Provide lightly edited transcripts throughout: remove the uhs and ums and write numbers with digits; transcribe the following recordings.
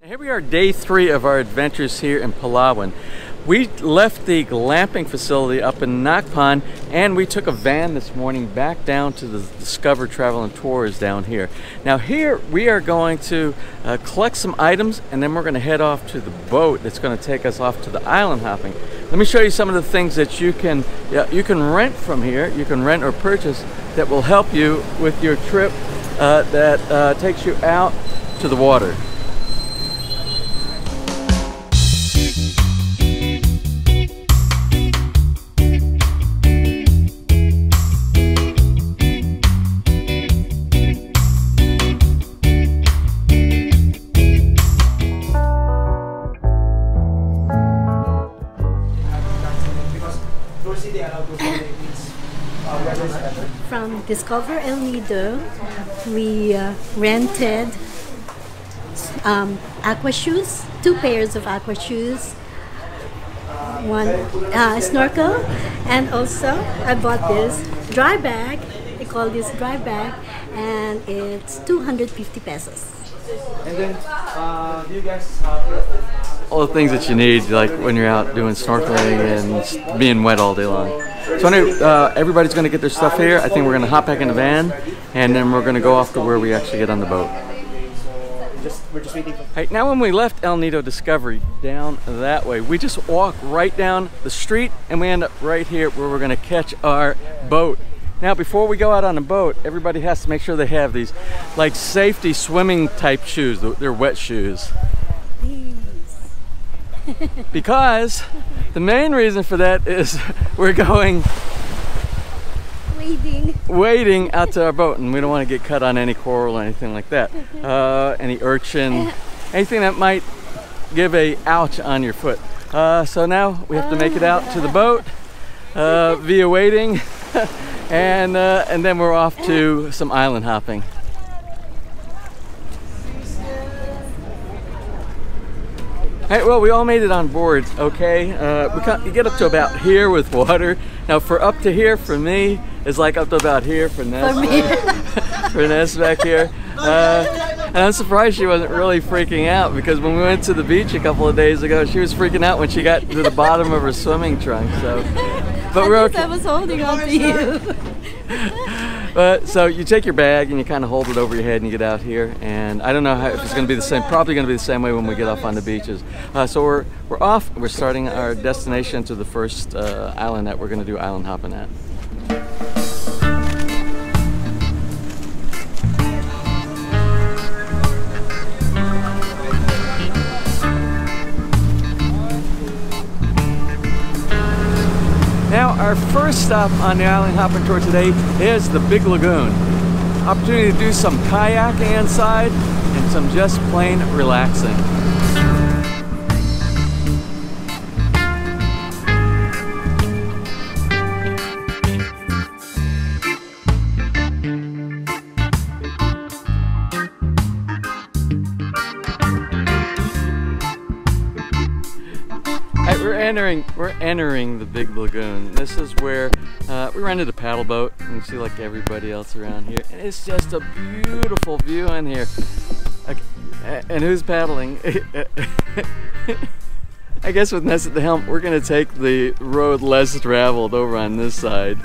Here we are, day 3 of our adventures here in Palawan. We left the glamping facility up in Nakpan and we took a van this morning back down to the Discover Travel and Tours down here. Now here we are going to collect some items and then we're going to head off to the boat that's going to take us off to the island hopping. Let me show you some of the things that you can rent from here. You can rent or purchase that will help you with your trip that takes you out to the water. From Discover El Nido, we rented aqua shoes, 2 pairs of aqua shoes, 1 snorkel, and also I bought this dry bag. They call this dry bag, and it's 250 pesos. And then, do you guys have all the things that you need, like when you're out doing snorkeling and being wet all day long? So anyway, everybody's going to get their stuff here. I think we're going to hop back in the van, and then we're going to go off to where we actually get on the boat. We're just waiting for... Right, now when we left El Nido Discovery down that way, we just walk right down the street, and we end up right here where we're going to catch our boat. Now before we go out on the boat, everybody has to make sure they have these like safety swimming type shoes. They're wet shoes. Because the main reason for that is we're going wading out to our boat, and we don't want to get cut on any coral or anything like that. Any urchin, anything that might give a ouch on your foot. So now we have to make it out to the boat via wading, and then we're off to some island hopping. Hey, well, we all made it on board, okay? You get up to about here with water. Now, for up to here, for me, is like up to about here for Ness. For Ness back here. And I'm surprised she wasn't really freaking out, because when we went to the beach a couple of days ago, she was freaking out when she got to the bottom of her swimming trunk. So, but we're okay. I was holding on to you. But so you take your bag and you kind of hold it over your head and you get out here, and I don't know if it's going to be the same. Probably going to be the same way when we get off on the beaches. So we're off. We're starting our destination to the first island that we're going to do island hopping at. Now, our first stop on the island hopping tour today is the Big Lagoon. Opportunity to do some kayaking inside and some just plain relaxing. We're entering the Big Lagoon. This is where we rented a paddle boat, and you see like everybody else around here, and it's just a beautiful view in here. And who's paddling? I guess with Ness at the helm, we're gonna take the road less traveled over on this side.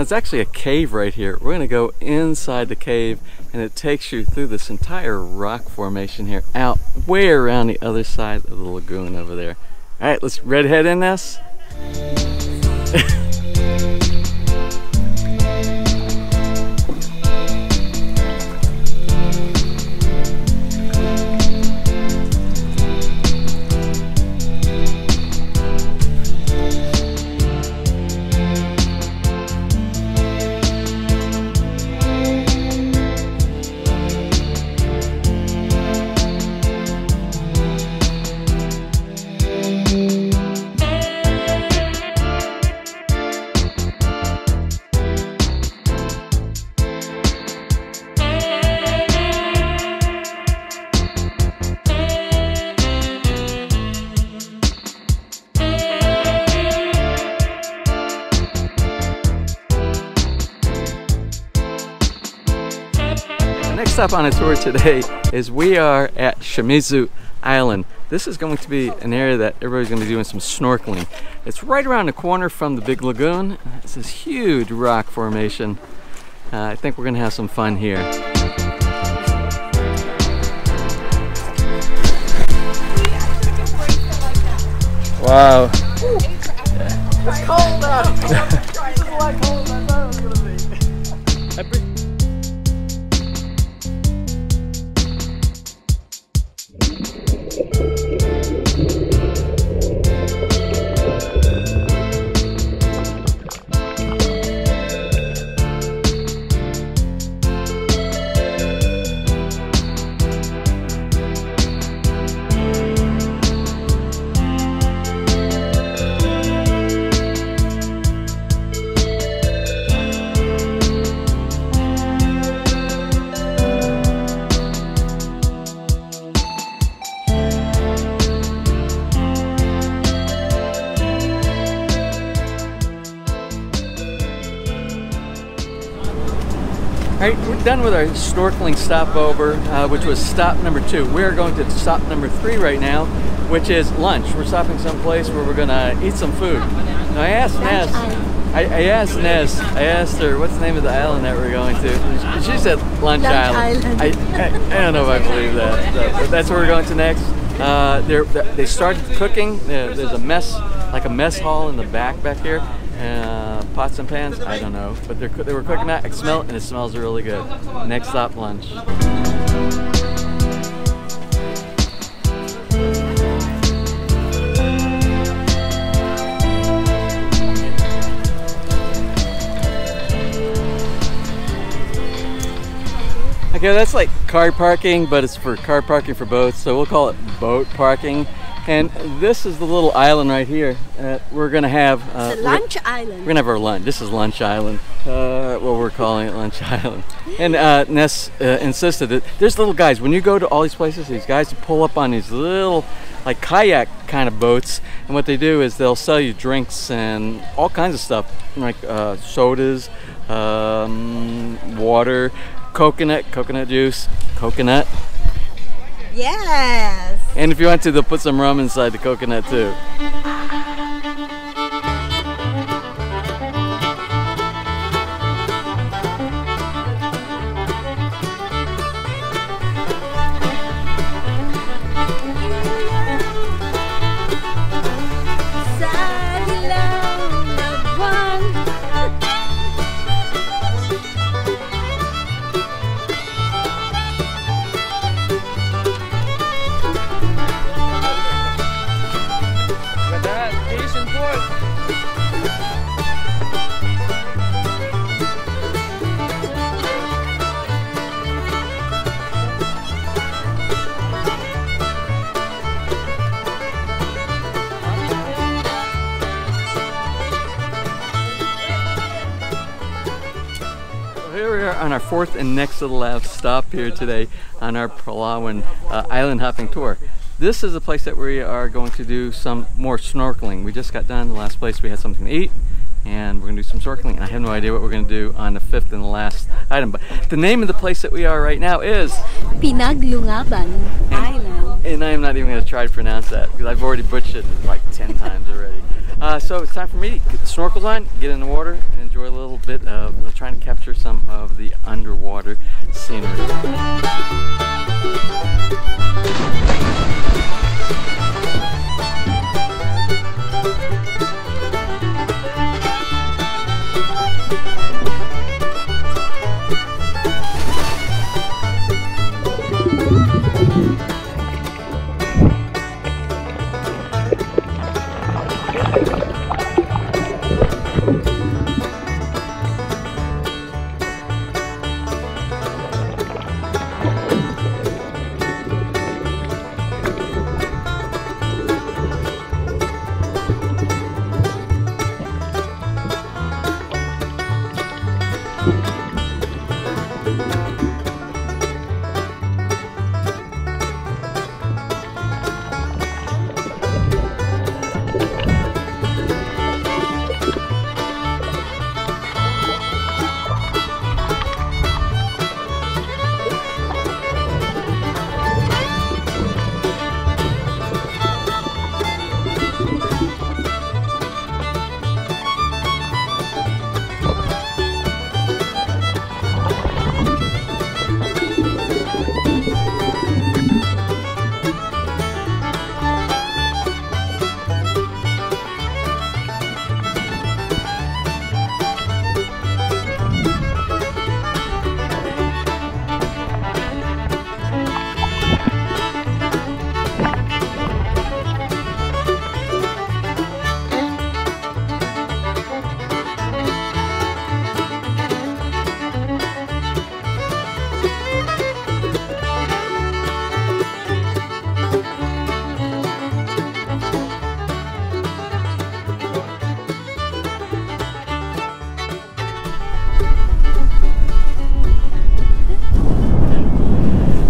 Now, it's actually a cave right here. We're gonna go inside the cave, and it takes you through this entire rock formation here, out way around the other side of the lagoon over there. All right, let's redhead in this. Next up on a tour today is we are at Shimizu Island. This is going to be an area that everybody's going to be doing some snorkeling. It's right around the corner from the big lagoon. It's this huge rock formation. I think we're going to have some fun here. Wow. It's cold out. This is a lot colder than I thought it was going to be. Alright, we're done with our snorkeling stopover, which was stop number 2. We're going to stop number 3 right now, which is lunch. We're stopping someplace where we're going to eat some food. Now I asked Ness, I asked her, what's the name of the island that we're going to? She said Lunch Island. I don't know if I believe that. But that's where we're going to next. They started cooking. There's a mess, like a mess hall in the back here. Pots and pans, I don't know, but they were cooking that. I can smell it, and it smells really good. Next stop, lunch. Okay, that's like car parking, but it's for car parking for boats, so we'll call it boat parking. And this is the little island right here. We're gonna have Lunch Island. We're gonna have our lunch. This is Lunch Island. Well, we're calling it Lunch Island. And Ness insisted that there's little guys. When you go to all these places, these guys pull up on these little, like kayak kind of boats. And what they do is they'll sell you drinks and all kinds of stuff, like sodas, water, coconut juice, coconut. Yes. And if you want to, they'll put some rum inside the coconut too. Here we are on our fourth and next to the last stop here today on our Palawan island hopping tour. This is a place that we are going to do some more snorkeling. We just got done the last place. We had something to eat, and we're going to do some snorkeling. And I have no idea what we're going to do on the fifth and last item. But the name of the place that we are right now is PINAGBUYAUTAN Island. And I am not even going to try to pronounce that because I've already butchered it like 10 times already. So it's time for me to get the snorkels on, get in the water, and enjoy a little bit of trying to capture some of the underwater scenery.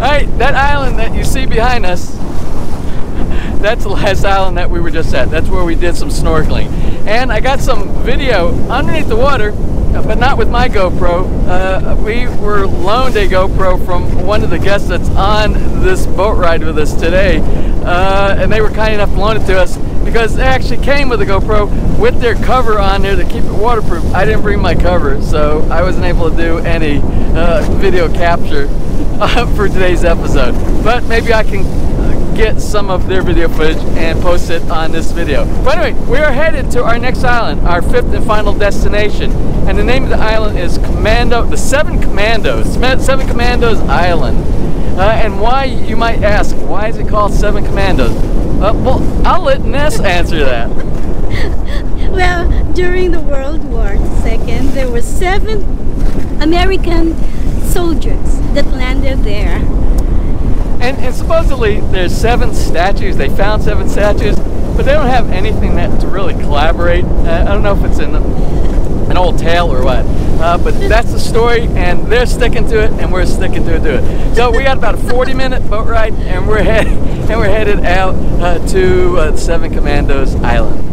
Alright, that island that you see behind us, that's the last island that we were just at. That's where we did some snorkeling. And I got some video underneath the water, but not with my GoPro. We were loaned a GoPro from one of the guests that's on this boat ride with us today. And they were kind enough to loan it to us because they actually came with a GoPro with their cover on there to keep it waterproof. I didn't bring my cover, so I wasn't able to do any video capture for today's episode. But maybe I can get some of their video footage and post it on this video. But anyway, we are headed to our next island, our fifth and final destination. And the name of the island is the Seven Commandos Island. And why, you might ask, why is it called Seven Commandos? Well, I'll let Ness answer that. Well, during the World War II, there were 7 American soldiers that landed there. And supposedly there's 7 statues. They found 7 statues, but they don't have anything to really collaborate. I don't know if it's in an old tale or what, but that's the story, and they're sticking to it, and we're sticking to it. So we got about a 40-minute boat ride, and we're headed out to the Seven Commandos Island.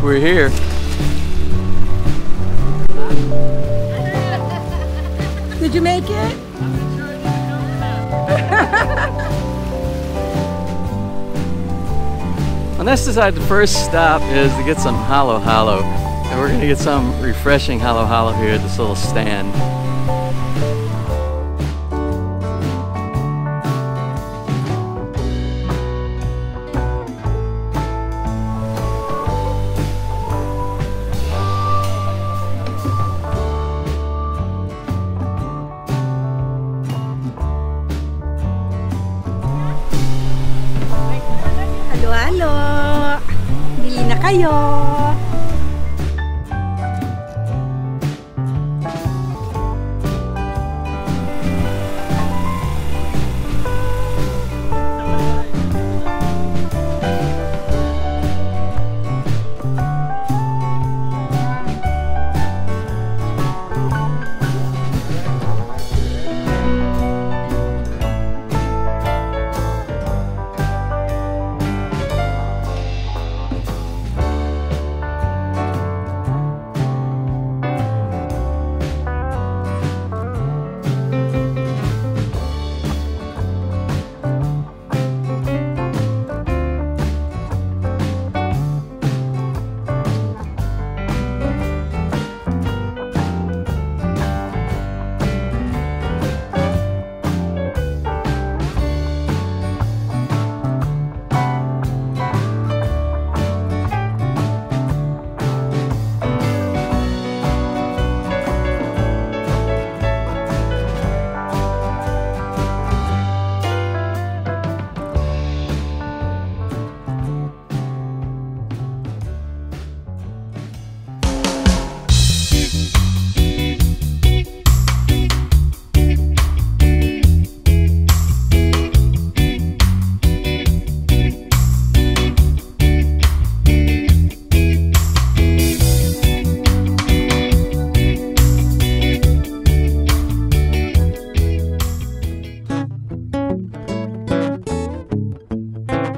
we're here. Did you make it? On this side, the first stop is to get some halo halo. And we're gonna get some refreshing halo halo here at this little stand. Halo! Bili na kayo!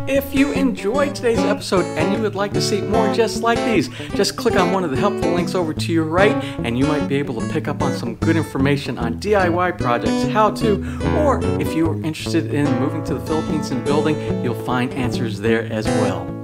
If you enjoyed today's episode and you would like to see more just like these, just click on one of the helpful links over to your right and you might be able to pick up on some good information on DIY projects, how to, or if you're interested in moving to the Philippines and building, you'll find answers there as well.